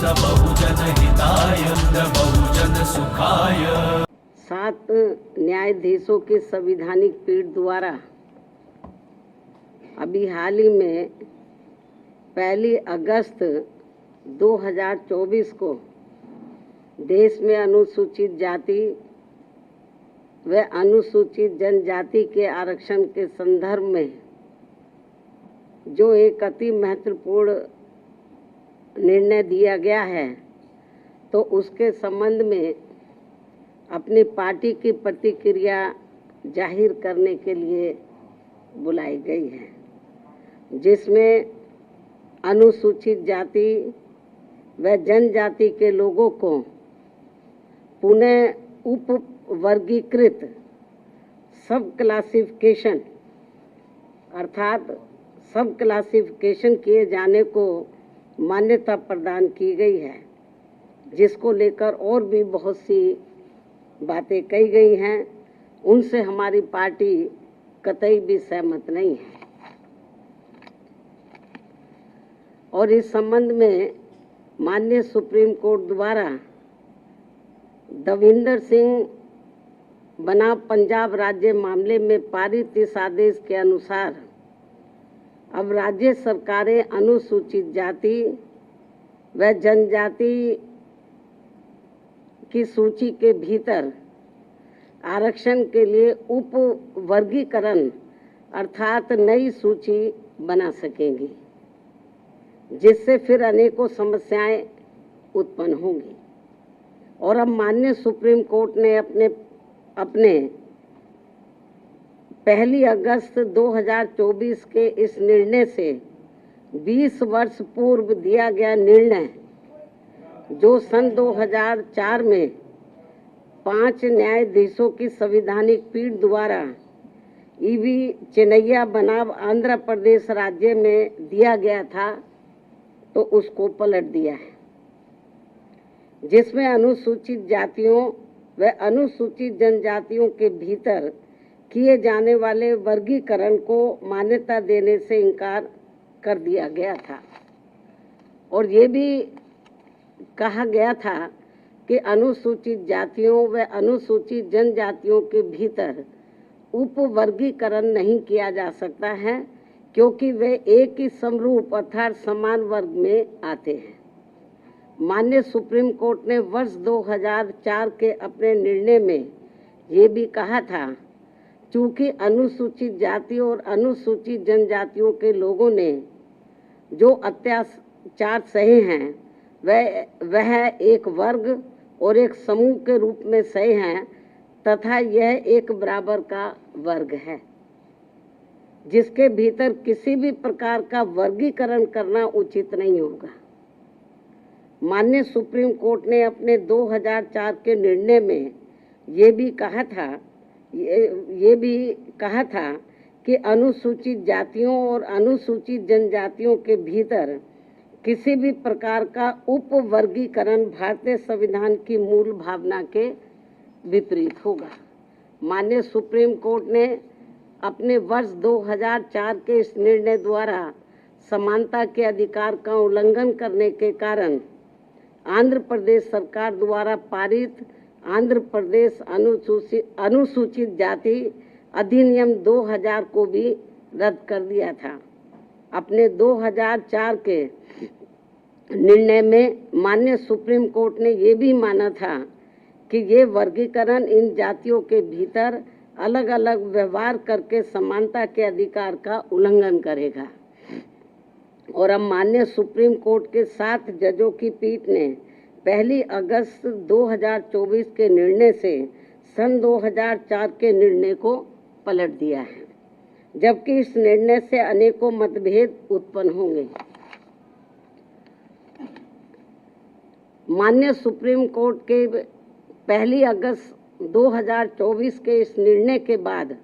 बहुजन हिताय बहुजन सुखाय। 7 न्यायाधीशों की संवैधानिक पीठ द्वारा अभी हाल ही में 1 अगस्त 2024 को देश में अनुसूचित जाति व अनुसूचित जनजाति के आरक्षण के संदर्भ में जो एक अति महत्वपूर्ण निर्णय दिया गया है, तो उसके संबंध में अपनी पार्टी की प्रतिक्रिया जाहिर करने के लिए बुलाई गई है, जिसमें अनुसूचित जाति व जनजाति के लोगों को पुनः उप वर्गीकृत सब क्लासिफिकेशन अर्थात सब क्लासिफिकेशन किए जाने को मान्यता प्रदान की गई है, जिसको लेकर और भी बहुत सी बातें कही गई हैं। उनसे हमारी पार्टी कतई भी सहमत नहीं है और इस संबंध में माननीय सुप्रीम कोर्ट द्वारा दविंदर सिंह बनाम पंजाब राज्य मामले में पारित इस आदेश के अनुसार अब राज्य सरकारें अनुसूचित जाति व जनजाति की सूची के भीतर आरक्षण के लिए उप वर्गीकरण अर्थात नई सूची बना सकेंगी, जिससे फिर अनेकों समस्याएं उत्पन्न होंगी। और अब माननीय सुप्रीम कोर्ट ने अपने 1 अगस्त 2024 के इस निर्णय से 20 वर्ष पूर्व दिया गया निर्णय, जो सन 2004 में 5 न्यायाधीशों की संवैधानिक पीठ द्वारा ईवी चेन्नैया बनाम आंध्र प्रदेश राज्य में दिया गया था, तो उसको पलट दिया है, जिसमें अनुसूचित जातियों व अनुसूचित जनजातियों के भीतर किए जाने वाले वर्गीकरण को मान्यता देने से इनकार कर दिया गया था। और ये भी कहा गया था कि अनुसूचित जातियों व अनुसूचित जनजातियों के भीतर उप वर्गीकरण नहीं किया जा सकता है, क्योंकि वे एक ही समरूप अर्थात समान वर्ग में आते हैं। माननीय सुप्रीम कोर्ट ने वर्ष 2004 के अपने निर्णय में ये भी कहा था, चूंकि अनुसूचित जाति और अनुसूचित जनजातियों के लोगों ने जो अत्याचार सहे हैं वह एक वर्ग और एक समूह के रूप में सहे हैं, तथा यह एक बराबर का वर्ग है, जिसके भीतर किसी भी प्रकार का वर्गीकरण करना उचित नहीं होगा। माननीय सुप्रीम कोर्ट ने अपने 2004 के निर्णय में ये भी कहा था कि अनुसूचित जातियों और अनुसूचित जनजातियों के भीतर किसी भी प्रकार का उप वर्गीकरण भारतीय संविधान की मूल भावना के विपरीत होगा। माननीय सुप्रीम कोर्ट ने अपने वर्ष 2004 के इस निर्णय द्वारा समानता के अधिकार का उल्लंघन करने के कारण आंध्र प्रदेश सरकार द्वारा पारित आंध्र प्रदेश अनुसूचित जाति अधिनियम 2000 को भी रद्द कर दिया था। अपने 2004 के निर्णय में माननीय सुप्रीम कोर्ट ने ये भी माना था कि ये वर्गीकरण इन जातियों के भीतर अलग अलग व्यवहार करके समानता के अधिकार का उल्लंघन करेगा। और अब माननीय सुप्रीम कोर्ट के 7 जजों की पीठ ने 1 अगस्त 2024 के निर्णय से सन 2004 के निर्णय को पलट दिया है, जबकि इस निर्णय से अनेकों मतभेद उत्पन्न होंगे। माननीय सुप्रीम कोर्ट के 1 अगस्त 2024 के इस निर्णय के बाद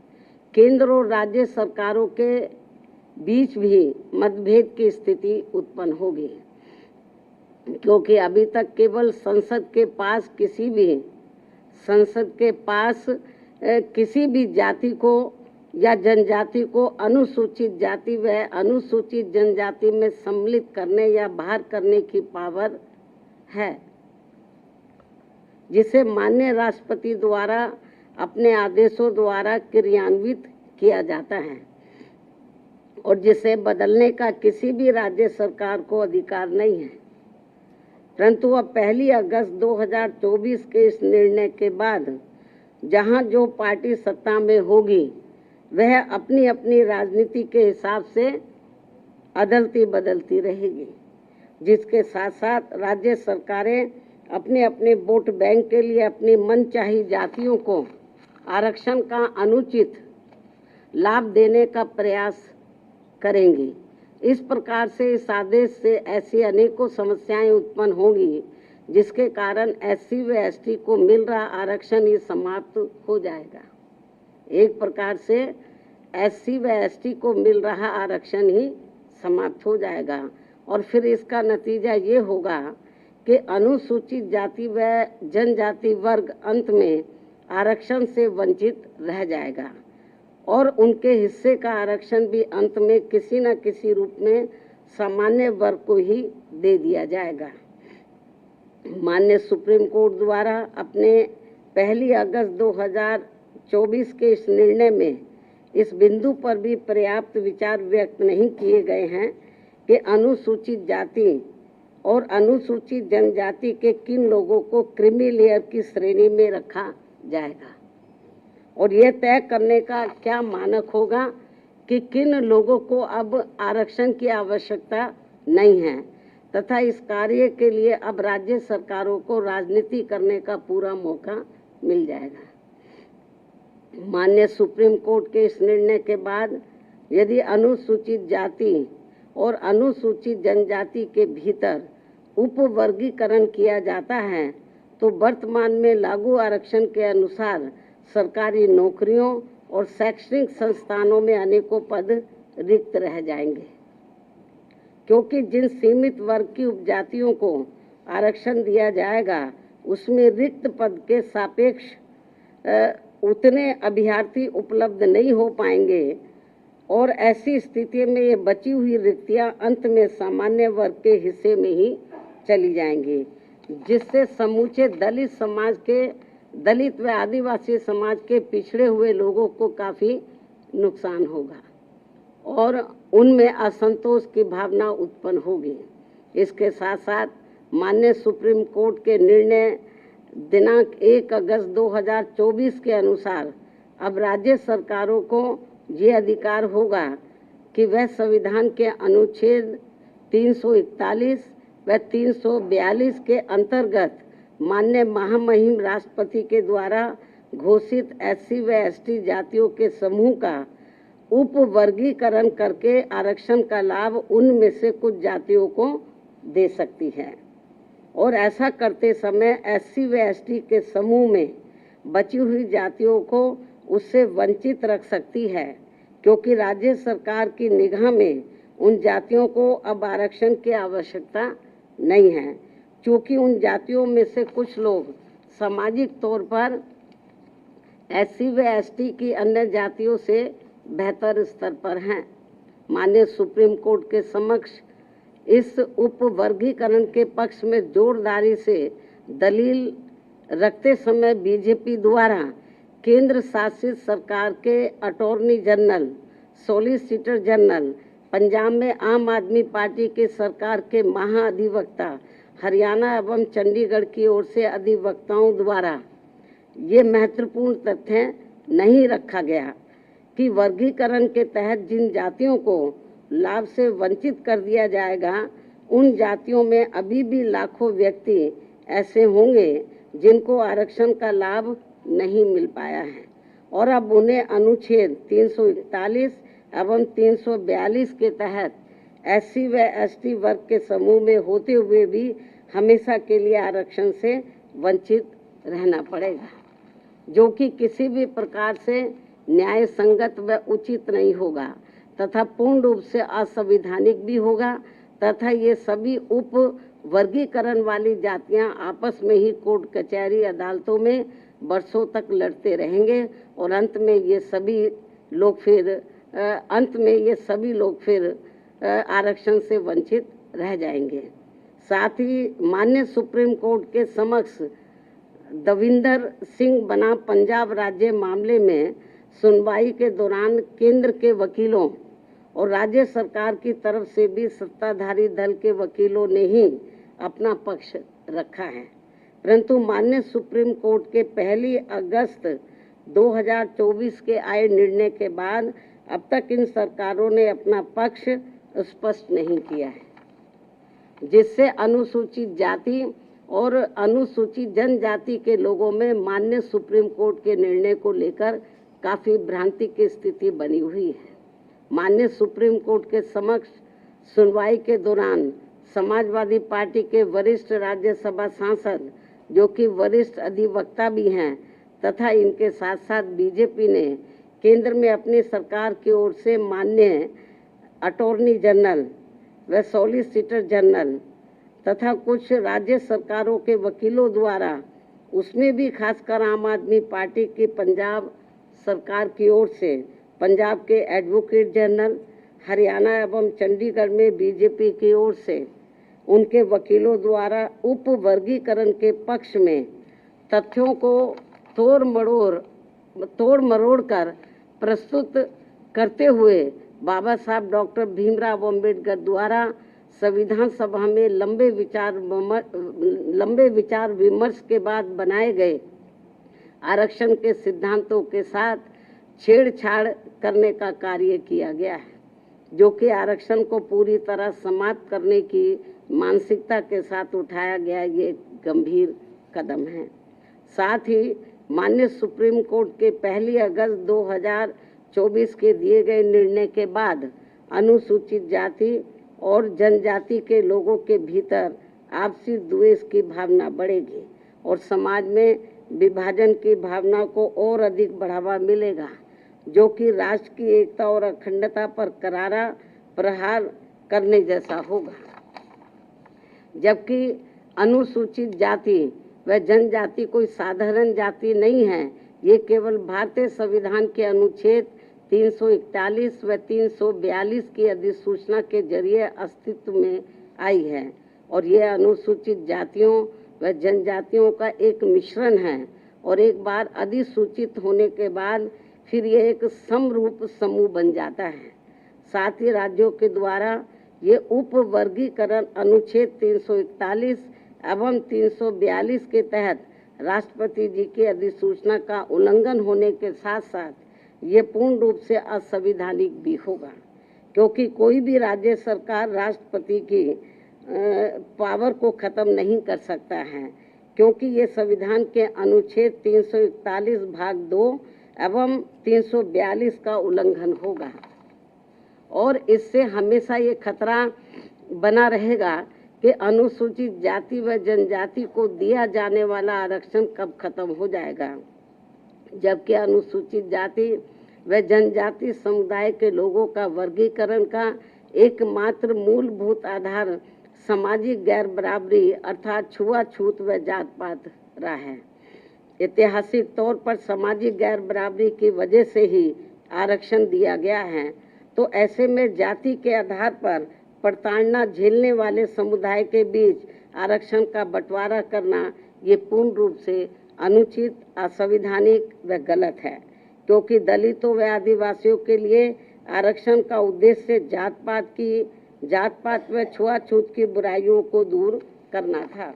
केंद्र और राज्य सरकारों के बीच भी मतभेद की स्थिति उत्पन्न होगी, क्योंकि अभी तक केवल संसद के पास किसी भी जाति को या जनजाति को अनुसूचित जाति व अनुसूचित जनजाति में सम्मिलित करने या बाहर करने की पावर है, जिसे माननीय राष्ट्रपति द्वारा अपने आदेशों द्वारा क्रियान्वित किया जाता है और जिसे बदलने का किसी भी राज्य सरकार को अधिकार नहीं है। परंतु अब 1 अगस्त 2024 के इस निर्णय के बाद जहां जो पार्टी सत्ता में होगी वह अपनी अपनी राजनीति के हिसाब से अदलती बदलती रहेगी, जिसके साथ साथ राज्य सरकारें अपने अपने वोट बैंक के लिए अपनी मनचाही जातियों को आरक्षण का अनुचित लाभ देने का प्रयास करेंगी। इस प्रकार से इस आदेश से ऐसी अनेकों समस्याएं उत्पन्न होंगी, जिसके कारण SC व ST को मिल रहा आरक्षण ही समाप्त हो जाएगा। एक प्रकार से SC व ST को मिल रहा आरक्षण ही समाप्त हो जाएगा और फिर इसका नतीजा ये होगा कि अनुसूचित जाति व जनजाति वर्ग अंत में आरक्षण से वंचित रह जाएगा और उनके हिस्से का आरक्षण भी अंत में किसी न किसी रूप में सामान्य वर्ग को ही दे दिया जाएगा। माननीय सुप्रीम कोर्ट द्वारा अपने 1 अगस्त 2024 के इस निर्णय में इस बिंदु पर भी पर्याप्त विचार व्यक्त नहीं किए गए हैं कि अनुसूचित जाति और अनुसूचित जनजाति के किन लोगों को क्रीमी लेयर की श्रेणी में रखा जाएगा और यह तय करने का क्या मानक होगा कि किन लोगों को अब आरक्षण की आवश्यकता नहीं है तथा इस कार्य के लिए अब राज्य सरकारों को राजनीति करने का पूरा मौका मिल जाएगा। माननीय सुप्रीम कोर्ट के इस निर्णय के बाद यदि अनुसूचित जाति और अनुसूचित जनजाति के भीतर उपवर्गीकरण किया जाता है तो वर्तमान में लागू आरक्षण के अनुसार सरकारी नौकरियों और शैक्षणिक संस्थानों में अनेकों पद रिक्त रह जाएंगे, क्योंकि जिन सीमित वर्ग की उपजातियों को आरक्षण दिया जाएगा उसमें रिक्त पद के सापेक्ष उतने अभ्यर्थी उपलब्ध नहीं हो पाएंगे और ऐसी स्थिति में ये बची हुई रिक्तियां अंत में सामान्य वर्ग के हिस्से में ही चली जाएंगी, जिससे समूचे दलित समाज के दलित व आदिवासी समाज के पिछड़े हुए लोगों को काफ़ी नुकसान होगा और उनमें असंतोष की भावना उत्पन्न होगी। इसके साथ साथ माननीय सुप्रीम कोर्ट के निर्णय दिनांक 1 अगस्त 2024 के अनुसार अब राज्य सरकारों को ये अधिकार होगा कि वह संविधान के अनुच्छेद 341 व 342 के अंतर्गत माननीय महामहिम राष्ट्रपति के द्वारा घोषित SC व ST जातियों के समूह का उपवर्गीकरण करके आरक्षण का लाभ उनमें से कुछ जातियों को दे सकती है और ऐसा करते समय SC व ST के समूह में बची हुई जातियों को उससे वंचित रख सकती है, क्योंकि राज्य सरकार की निगाह में उन जातियों को अब आरक्षण की आवश्यकता नहीं है, क्योंकि उन जातियों में से कुछ लोग सामाजिक तौर पर SC व ST की अन्य जातियों से बेहतर स्तर पर हैं। माननीय सुप्रीम कोर्ट के समक्ष इस उपवर्गीकरण के पक्ष में जोरदारी से दलील रखते समय बीजेपी द्वारा केंद्र शासित सरकार के attorney general, solicitor general, Punjab में आम आदमी पार्टी की सरकार के महाअधिवक्ता, हरियाणा एवं चंडीगढ़ की ओर से अधिवक्ताओं द्वारा ये महत्वपूर्ण तथ्य नहीं रखा गया कि वर्गीकरण के तहत जिन जातियों को लाभ से वंचित कर दिया जाएगा उन जातियों में अभी भी लाखों व्यक्ति ऐसे होंगे जिनको आरक्षण का लाभ नहीं मिल पाया है और अब उन्हें अनुच्छेद 341 एवं 342 के तहत SC व ST वर्ग के समूह में होते हुए भी हमेशा के लिए आरक्षण से वंचित रहना पड़ेगा, जो कि किसी भी प्रकार से न्याय संगत व उचित नहीं होगा तथा पूर्ण रूप से असंवैधानिक भी होगा तथा ये सभी उप वर्गीकरण वाली जातियां आपस में ही कोर्ट कचहरी अदालतों में वर्षों तक लड़ते रहेंगे और अंत में ये सभी लोग फिर आरक्षण से वंचित रह जाएंगे। साथ ही माननीय सुप्रीम कोर्ट के समक्ष दविंदर सिंह बनाम पंजाब राज्य मामले में सुनवाई के दौरान केंद्र के वकीलों और राज्य सरकार की तरफ से भी सत्ताधारी दल के वकीलों ने ही अपना पक्ष रखा है, परंतु माननीय सुप्रीम कोर्ट के 1 अगस्त 2024 के आए निर्णय के बाद अब तक इन सरकारों ने अपना पक्ष स्पष्ट नहीं किया है, जिससे अनुसूचित जाति और अनुसूचित जनजाति के लोगों में माननीय सुप्रीम कोर्ट के निर्णय को लेकर काफी भ्रांति की स्थिति बनी हुई है। माननीय सुप्रीम कोर्ट के समक्ष सुनवाई के दौरान समाजवादी पार्टी के वरिष्ठ राज्यसभा सांसद, जो कि वरिष्ठ अधिवक्ता भी हैं, तथा इनके साथ साथ बीजेपी ने केंद्र में अपनी सरकार की ओर से माननीय अटॉर्नी जनरल व सॉलिसिटर जनरल तथा कुछ राज्य सरकारों के वकीलों द्वारा, उसमें भी खासकर आम आदमी पार्टी की पंजाब सरकार की ओर से पंजाब के एडवोकेट जनरल, हरियाणा एवं चंडीगढ़ में बीजेपी की ओर से उनके वकीलों द्वारा उप वर्गीकरण के पक्ष में तथ्यों को तोड़ मरोड़ कर प्रस्तुत करते हुए बाबा साहब डॉक्टर भीमराव अम्बेडकर द्वारा संविधान सभा में लंबे विचार विमर्श के बाद बनाए गए आरक्षण के सिद्धांतों के साथ छेड़छाड़ करने का कार्य किया गया है, जो कि आरक्षण को पूरी तरह समाप्त करने की मानसिकता के साथ उठाया गया ये गंभीर कदम है। साथ ही माननीय सुप्रीम कोर्ट के 1 अगस्त 2024 के दिए गए निर्णय के बाद अनुसूचित जाति और जनजाति के लोगों के भीतर आपसी द्वेष की भावना बढ़ेगी और समाज में विभाजन की भावना को और अधिक बढ़ावा मिलेगा, जो कि राष्ट्र की एकता और अखंडता पर करारा प्रहार करने जैसा होगा। जबकि अनुसूचित जाति व जनजाति कोई साधारण जाति नहीं है, ये केवल भारतीय संविधान के अनुच्छेद 341 व 342 की अधिसूचना के जरिए अस्तित्व में आई है और यह अनुसूचित जातियों व जनजातियों का एक मिश्रण है और एक बार अधिसूचित होने के बाद फिर यह एक समरूप समूह बन जाता है। साथ ही राज्यों के द्वारा ये उप वर्गीकरण अनुच्छेद 341 एवं 342 के तहत राष्ट्रपति जी की अधिसूचना का उल्लंघन होने के साथ साथ ये पूर्ण रूप से असंवैधानिक भी होगा, क्योंकि कोई भी राज्य सरकार राष्ट्रपति की पावर को खत्म नहीं कर सकता है, क्योंकि ये संविधान के अनुच्छेद 341 भाग 2 एवं 342 का उल्लंघन होगा और इससे हमेशा ये खतरा बना रहेगा कि अनुसूचित जाति व जनजाति को दिया जाने वाला आरक्षण कब खत्म हो जाएगा, जबकि अनुसूचित जाति व जनजाति समुदाय के लोगों का वर्गीकरण का एकमात्र मूलभूत आधार सामाजिक गैर बराबरी अर्थात छुआछूत व जात पात रहा है। ऐतिहासिक तौर पर सामाजिक गैर बराबरी की वजह से ही आरक्षण दिया गया है, तो ऐसे में जाति के आधार पर प्रताड़ना झेलने वाले समुदाय के बीच आरक्षण का बंटवारा करना ये पूर्ण रूप से अनुचित, असंवैधानिक व गलत है, क्योंकि दलितों व आदिवासियों के लिए आरक्षण का उद्देश्य जात पात व छुआछूत की बुराइयों को दूर करना था।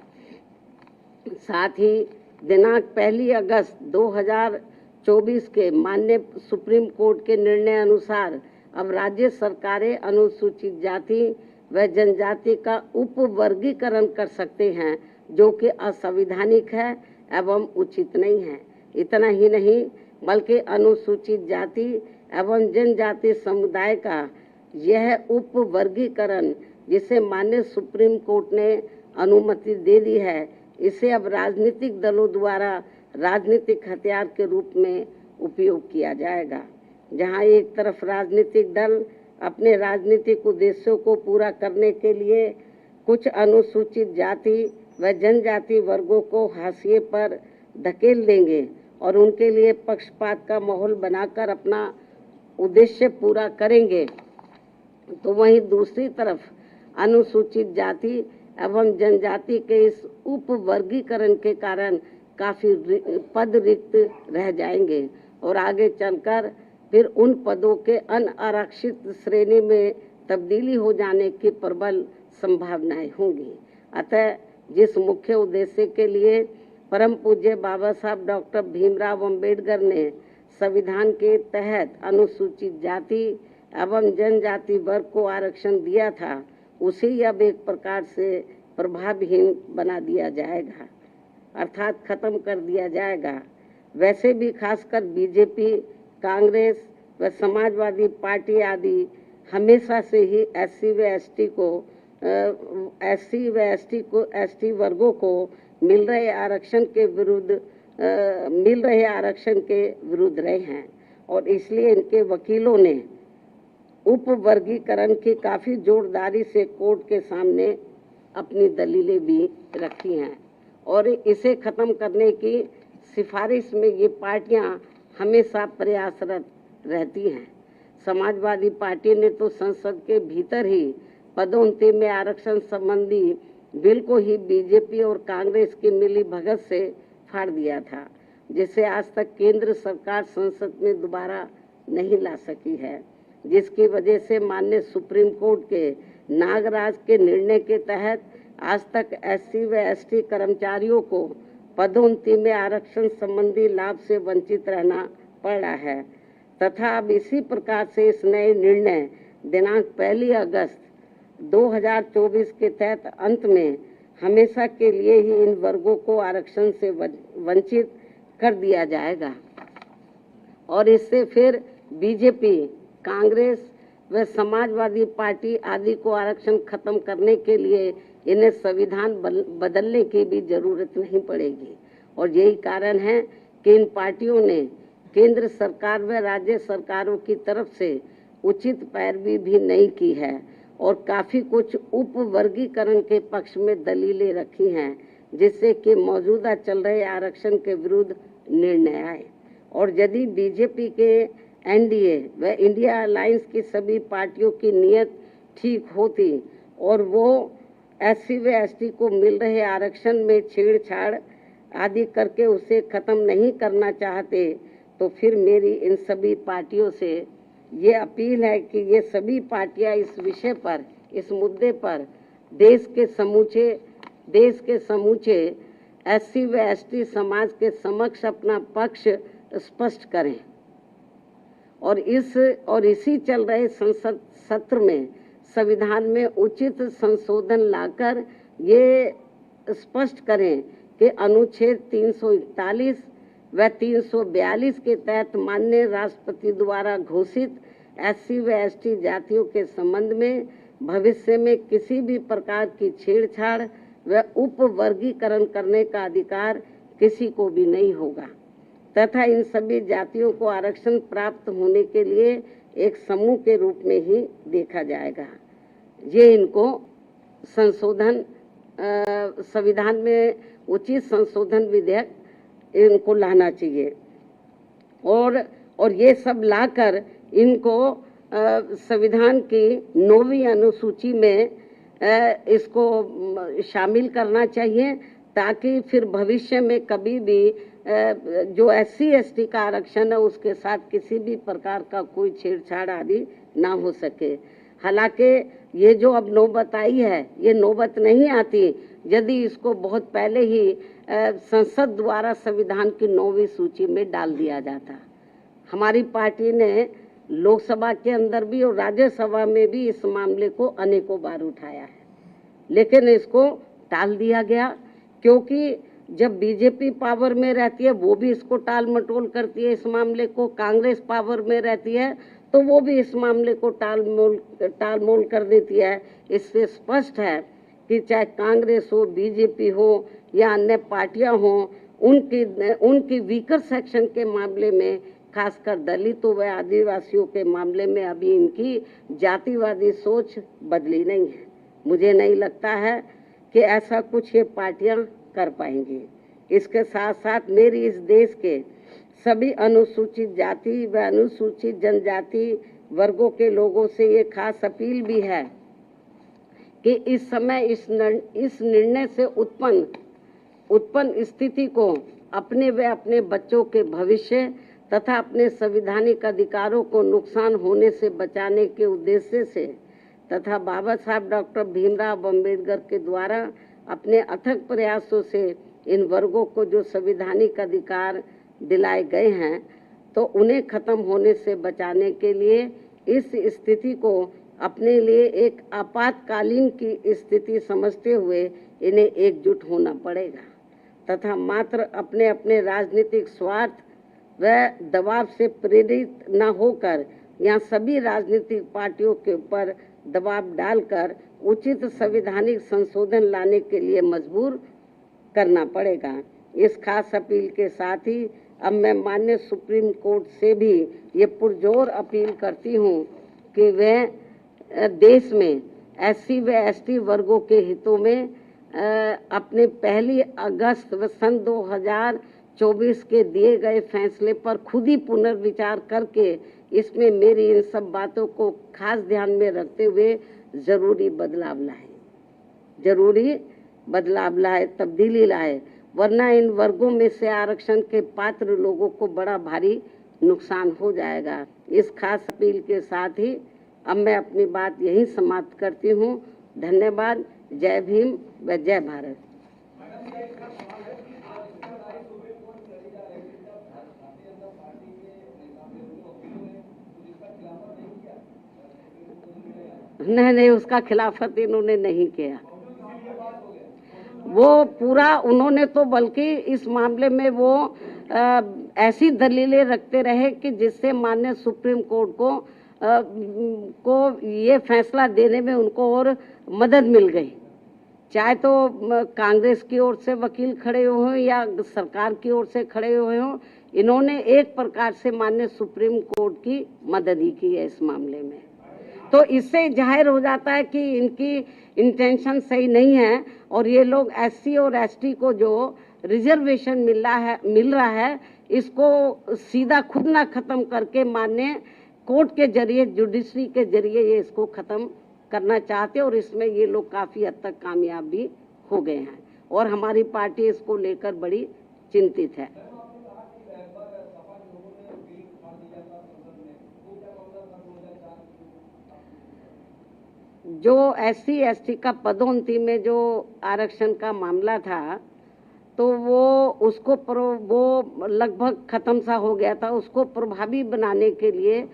साथ ही दिनांक 1 अगस्त 2024 के माननीय सुप्रीम कोर्ट के निर्णय अनुसार अब राज्य सरकारें अनुसूचित जाति व जनजाति का उप वर्गीकरण कर सकते हैं, जो कि असंवैधानिक है एवं उचित नहीं है। इतना ही नहीं बल्कि अनुसूचित जाति एवं जनजाति समुदाय का यह उप वर्गीकरण, जिसे माननीय सुप्रीम कोर्ट ने अनुमति दे दी है, इसे अब राजनीतिक दलों द्वारा राजनीतिक हथियार के रूप में उपयोग किया जाएगा। जहां एक तरफ राजनीतिक दल अपने राजनीतिक उद्देश्यों को पूरा करने के लिए कुछ अनुसूचित जाति व जनजाति वर्गों को हाशिए पर धकेल देंगे और उनके लिए पक्षपात का माहौल बनाकर अपना उद्देश्य पूरा करेंगे, तो वहीं दूसरी तरफ अनुसूचित जाति एवं जनजाति के इस उप वर्गीकरण के कारण काफी पद रिक्त रह जाएंगे और आगे चलकर फिर उन पदों के अनारक्षित श्रेणी में तब्दीली हो जाने की प्रबल संभावनाएं होंगी। अतः जिस मुख्य उद्देश्य के लिए परम पूज्य बाबा साहब डॉक्टर भीमराव अंबेडकर ने संविधान के तहत अनुसूचित जाति एवं जनजाति वर्ग को आरक्षण दिया था, उसे अब एक प्रकार से प्रभावहीन बना दिया जाएगा, अर्थात खत्म कर दिया जाएगा। वैसे भी खासकर बीजेपी, कांग्रेस व समाजवादी पार्टी आदि हमेशा से ही एसटी वर्गों को मिल रहे आरक्षण के विरुद्ध रहे हैं और इसलिए इनके वकीलों ने उप वर्गीकरण की काफी जोरदारी से कोर्ट के सामने अपनी दलीलें भी रखी हैं और इसे खत्म करने की सिफारिश में ये पार्टियां हमेशा प्रयासरत रहती हैं। समाजवादी पार्टी ने तो संसद के भीतर ही पदोन्नति में आरक्षण संबंधी बिल को ही बीजेपी और कांग्रेस की मिली भगत से फाड़ दिया था, जिसे आज तक केंद्र सरकार संसद में दोबारा नहीं ला सकी है, जिसकी वजह से माननीय सुप्रीम कोर्ट के नागराज के निर्णय के तहत आज तक एससी व एसटी कर्मचारियों को पदोन्नति में आरक्षण संबंधी लाभ से वंचित रहना पड़ रहा है तथा अब इसी प्रकार से इस नए निर्णय दिनांक 1 अगस्त 2024 के तहत अंत में हमेशा के लिए ही इन वर्गों को आरक्षण से वंचित कर दिया जाएगा और इससे फिर बीजेपी, कांग्रेस व समाजवादी पार्टी आदि को आरक्षण खत्म करने के लिए इन्हें संविधान बदलने की भी जरूरत नहीं पड़ेगी। और यही कारण है कि इन पार्टियों ने केंद्र सरकार व राज्य सरकारों की तरफ से उचित पैरवी भी नहीं की है और काफी कुछ उप वर्गीकरण के पक्ष में दलीलें रखी हैं, जिससे कि मौजूदा चल रहे आरक्षण के विरुद्ध निर्णय आए। और यदि बीजेपी के एनडीए व इंडिया अलायंस की सभी पार्टियों की नीयत ठीक होती और वो एससी व एसटी को मिल रहे आरक्षण में छेड़छाड़ आदि करके उसे खत्म नहीं करना चाहते, तो फिर मेरी इन सभी पार्टियों से ये अपील है कि ये सभी पार्टियां इस विषय पर, इस मुद्दे पर देश के समूचे एससी व एसटी समाज के समक्ष अपना पक्ष स्पष्ट करें और इसी चल रहे संसद सत्र में संविधान में उचित संशोधन लाकर ये स्पष्ट करें कि अनुच्छेद 341 व 342 के तहत माननीय राष्ट्रपति द्वारा घोषित एससी व एसटी जातियों के संबंध में भविष्य में किसी भी प्रकार की छेड़छाड़ व उप वर्गीकरण करने का अधिकार किसी को भी नहीं होगा तथा इन सभी जातियों को आरक्षण प्राप्त होने के लिए एक समूह के रूप में ही देखा जाएगा। ये इनको संशोधन संविधान में उचित संशोधन विधेयक इनको लाना चाहिए और ये सब लाकर इनको संविधान की 9वीं अनुसूची में इसको शामिल करना चाहिए ताकि फिर भविष्य में कभी भी जो एससी एसटी का आरक्षण है उसके साथ किसी भी प्रकार का कोई छेड़छाड़ आदि ना हो सके। हालांकि ये जो अब नौबत आई है, ये नौबत नहीं आती यदि इसको बहुत पहले ही संसद द्वारा संविधान की 9वीं सूची में डाल दिया जाता। हमारी पार्टी ने लोकसभा के अंदर भी और राज्यसभा में भी इस मामले को अनेकों बार उठाया है, लेकिन इसको टाल दिया गया क्योंकि जब बीजेपी पावर में रहती है वो भी इसको टाल मटोल करती है इस मामले को, कांग्रेस पावर में रहती है तो वो भी इस मामले को टाल मोल कर देती है। इससे स्पष्ट है कि चाहे कांग्रेस हो, बीजेपी हो या अन्य पार्टियां हो, उनकी वीकर सेक्शन के मामले में, खासकर दलितों व आदिवासियों के मामले में अभी इनकी जातिवादी सोच बदली नहीं है। मुझे नहीं लगता है कि ऐसा कुछ ये पार्टियां कर पाएंगी। इसके साथ साथ मेरी इस देश के सभी अनुसूचित जाति व अनुसूचित जनजाति वर्गों के लोगों से ये खास अपील भी है कि इस समय इस निर्णय से उत्पन्न स्थिति को अपने व अपने बच्चों के भविष्य तथा अपने संवैधानिक अधिकारों को नुकसान होने से बचाने के उद्देश्य से तथा बाबा साहब डॉक्टर भीमराव अम्बेडकर के द्वारा अपने अथक प्रयासों से इन वर्गों को जो संवैधानिक अधिकार दिलाए गए हैं, तो उन्हें खत्म होने से बचाने के लिए इस स्थिति को अपने लिए एक आपातकालीन की स्थिति समझते हुए इन्हें एकजुट होना पड़ेगा तथा मात्र अपने अपने राजनीतिक स्वार्थ व दबाव से प्रेरित न होकर यहाँ सभी राजनीतिक पार्टियों के ऊपर दबाव डालकर उचित संवैधानिक संशोधन लाने के लिए मजबूर करना पड़ेगा। इस खास अपील के साथ ही अब मैं माननीय सुप्रीम कोर्ट से भी ये पुरजोर अपील करती हूँ कि वह देश में SC व ST वर्गों के हितों में अपने 1 अगस्त व सन 2024 के दिए गए फैसले पर खुद ही पुनर्विचार करके इसमें मेरी इन सब बातों को खास ध्यान में रखते हुए जरूरी बदलाव लाए, तब्दीली लाए, वरना इन वर्गों में से आरक्षण के पात्र लोगों को बड़ा भारी नुकसान हो जाएगा। इस खास अपील के साथ ही अब मैं अपनी बात यहीं समाप्त करती हूँ। धन्यवाद। जय भीम व जय भारत। नहीं, उसका खिलाफत इन्होंने नहीं किया। वो पूरा उन्होंने तो बल्कि इस मामले में वो ऐसी दलीलें रखते रहे कि जिससे माननीय सुप्रीम कोर्ट को ये फैसला देने में उनको और मदद मिल गई। चाहे तो कांग्रेस की ओर से वकील खड़े हुए हों या सरकार की ओर से खड़े हुए हों, इन्होंने एक प्रकार से माननीय सुप्रीम कोर्ट की मदद ही की है इस मामले में। तो इससे जाहिर हो जाता है कि इनकी इंटेंशन सही नहीं है और ये लोग SC और ST को जो रिजर्वेशन मिल रहा है इसको सीधा खुद ना खत्म करके माननीय कोर्ट के जरिए, जुडिशरी के जरिए ये इसको खत्म करना चाहते हैं और इसमें ये लोग काफ़ी हद तक कामयाब भी हो गए हैं और हमारी पार्टी इसको लेकर बड़ी चिंतित है। जो SC ST का पदोन्नति में जो आरक्षण का मामला था तो वो लगभग खत्म सा हो गया था। उसको प्रभावी बनाने के लिए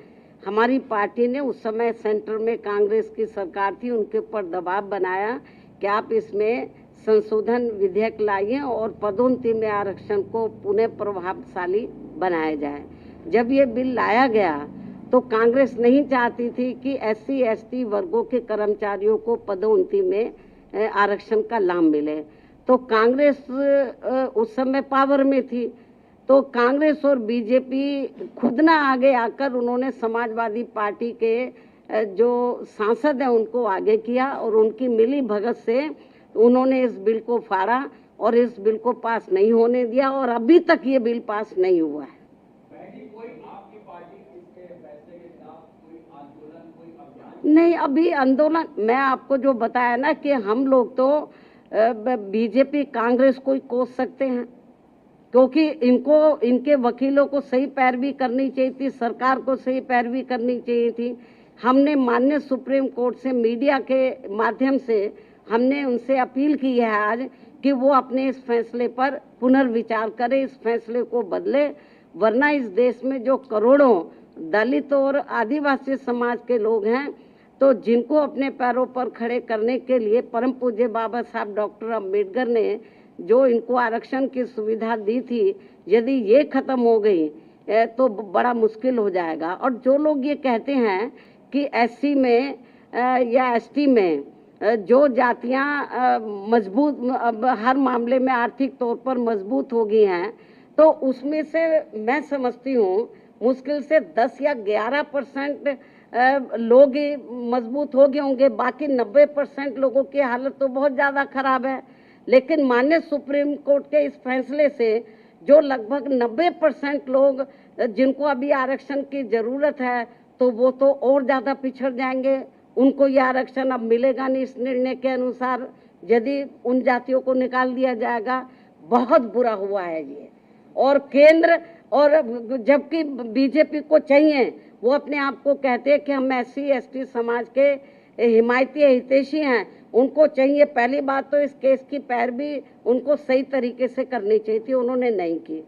हमारी पार्टी ने उस समय सेंटर में कांग्रेस की सरकार थी, उनके ऊपर दबाव बनाया कि आप इसमें संशोधन विधेयक लाइए और पदोन्नति में आरक्षण को पुनः प्रभावशाली बनाया जाए। जब ये बिल लाया गया तो कांग्रेस नहीं चाहती थी कि SC ST वर्गों के कर्मचारियों को पदोन्नति में आरक्षण का लाभ मिले। तो कांग्रेस उस समय पावर में थी, तो कांग्रेस और बीजेपी खुद ना आगे आकर उन्होंने समाजवादी पार्टी के जो सांसद हैं उनको आगे किया और उनकी मिली भगत से उन्होंने इस बिल को फाड़ा और इस बिल को पास नहीं होने दिया और अभी तक ये बिल पास नहीं हुआ है। नहीं, अभी आंदोलन मैं आपको जो बताया ना कि हम लोग तो बीजेपी कांग्रेस को ही कोस सकते हैं क्योंकि इनके वकीलों को सही पैरवी करनी चाहिए थी, सरकार को सही पैरवी करनी चाहिए थी। हमने माननीय सुप्रीम कोर्ट से मीडिया के माध्यम से हमने उनसे अपील की है आज कि वो अपने इस फैसले पर पुनर्विचार करें, इस फैसले को बदले, वरना इस देश में जो करोड़ों दलित और आदिवासी समाज के लोग हैं तो जिनको अपने पैरों पर खड़े करने के लिए परम पूज्य बाबा साहब डॉक्टर अम्बेडकर ने जो इनको आरक्षण की सुविधा दी थी, यदि ये खत्म हो गई तो बड़ा मुश्किल हो जाएगा। और जो लोग ये कहते हैं कि SC में या ST में जो जातियां मजबूत हर मामले में आर्थिक तौर पर मजबूत हो गई हैं, तो उसमें से मैं समझती हूँ मुश्किल से 10 या 11% लोग ही मजबूत हो गए होंगे, बाकी 90% लोगों की हालत तो बहुत ज़्यादा खराब है। लेकिन माननीय सुप्रीम कोर्ट के इस फैसले से जो लगभग 90% लोग जिनको अभी आरक्षण की ज़रूरत है तो वो तो और ज़्यादा पिछड़ जाएंगे उनको ये आरक्षण अब मिलेगा नहीं इस निर्णय के अनुसार, यदि उन जातियों को निकाल दिया जाएगा। बहुत बुरा हुआ है ये। और केंद्र, और जबकि बीजेपी को चाहिए, वो अपने आप को कहते हैं कि हम SC/ST समाज के हिमायती हितैषी हैं, उनको चाहिए पहली बात तो इस केस की पैरवी उनको सही तरीके से करनी चाहिए थी, उन्होंने नहीं की।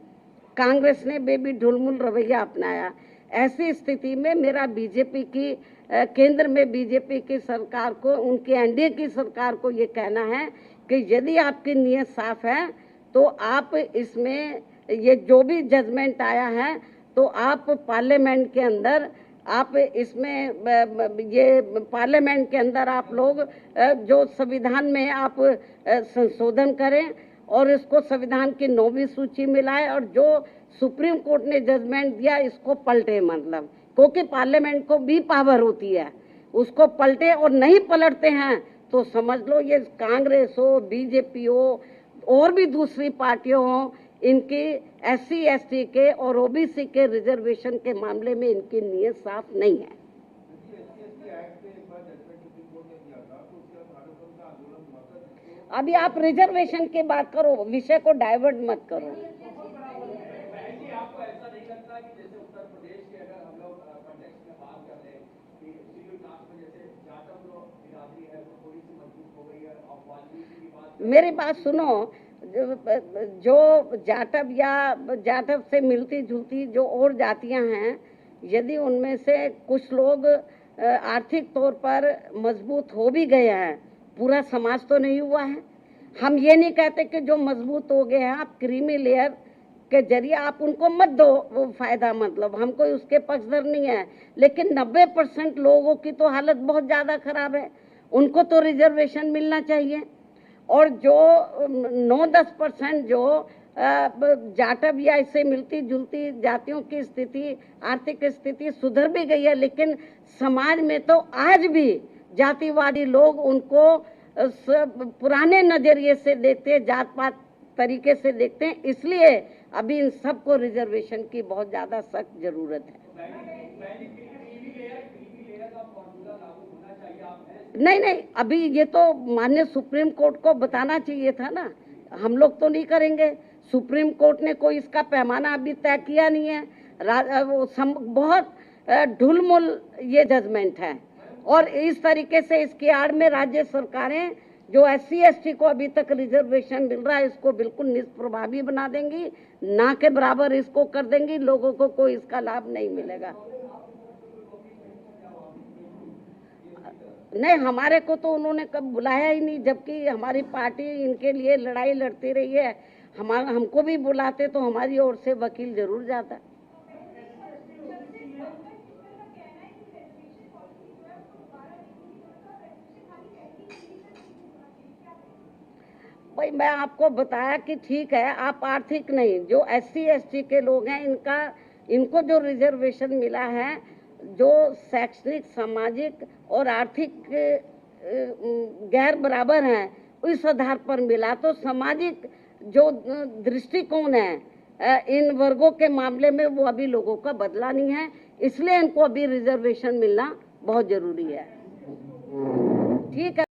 कांग्रेस ने बेबी ढुलमुल रवैया अपनाया। ऐसी स्थिति में मेरा बीजेपी की केंद्र में बीजेपी की सरकार को, उनकी NDA की सरकार को ये कहना है कि यदि आपकी नीयत साफ है तो आप इसमें ये जो भी जजमेंट आया है तो आप पार्लियामेंट के अंदर, आप इसमें ये पार्लियामेंट के अंदर आप लोग जो संविधान में आप संशोधन करें और इसको संविधान की 9वीं सूची में लाए, और जो सुप्रीम कोर्ट ने जजमेंट दिया इसको पलटे, मतलब क्योंकि पार्लियामेंट को भी पावर होती है, उसको पलटे। और नहीं पलटते हैं तो समझ लो ये कांग्रेस हो, बीजेपी हो और भी दूसरी पार्टियों हो, इनकी SC/ST के और OBC के रिजर्वेशन के मामले में इनकी नीयत साफ नहीं है। अभी आप रिजर्वेशन की बात करो, विषय को डाइवर्ट मत करो। मेरी बात सुनो, जो जाटव या जाटव से मिलती जुलती जो और जातियां हैं, यदि उनमें से कुछ लोग आर्थिक तौर पर मजबूत हो भी गए हैं, पूरा समाज तो नहीं हुआ है। हम ये नहीं कहते कि जो मजबूत हो गए हैं आप क्रीमी लेयर के जरिए आप उनको मत दो वो फायदा, मतलब हम कोई उसके पक्षधर नहीं है, लेकिन 90% लोगों की तो हालत बहुत ज़्यादा खराब है, उनको तो रिजर्वेशन मिलना चाहिए। और जो 9-10% जो जाटव या इससे मिलती जुलती जातियों की स्थिति, आर्थिक स्थिति सुधर भी गई है, लेकिन समाज में तो आज भी जातिवादी लोग उनको पुराने नजरिए से देखते हैं, जात पात तरीके से देखते हैं, इसलिए अभी इन सबको रिजर्वेशन की बहुत ज़्यादा सख्त जरूरत है। नहीं, अभी ये तो माननीय सुप्रीम कोर्ट को बताना चाहिए था ना, हम लोग तो नहीं करेंगे। सुप्रीम कोर्ट ने कोई इसका पैमाना अभी तय किया नहीं है। बहुत ढुलमुल ये जजमेंट है, और इस तरीके से इसकी आड़ में राज्य सरकारें जो SC/ST को अभी तक रिजर्वेशन मिल रहा है इसको बिल्कुल निष्प्रभावी बना देंगी, ना के बराबर इसको कर देंगी, लोगों को कोई इसका लाभ नहीं मिलेगा। नहीं, हमारे को तो उन्होंने कब बुलाया ही नहीं, जबकि हमारी पार्टी इनके लिए लड़ाई लड़ती रही है। हमको भी बुलाते तो हमारी ओर से वकील जरूर जाता। भाई मैं आपको बताया कि ठीक है, आप आर्थिक नहीं, जो SC/ST के लोग हैं इनको जो रिजर्वेशन मिला है, जो शैक्षणिक, सामाजिक और आर्थिक गैर बराबर हैं, इस आधार पर मिला। तो सामाजिक जो दृष्टिकोण है इन वर्गों के मामले में वो अभी लोगों का बदला नहीं है, इसलिए इनको अभी रिजर्वेशन मिलना बहुत जरूरी है। ठीक है।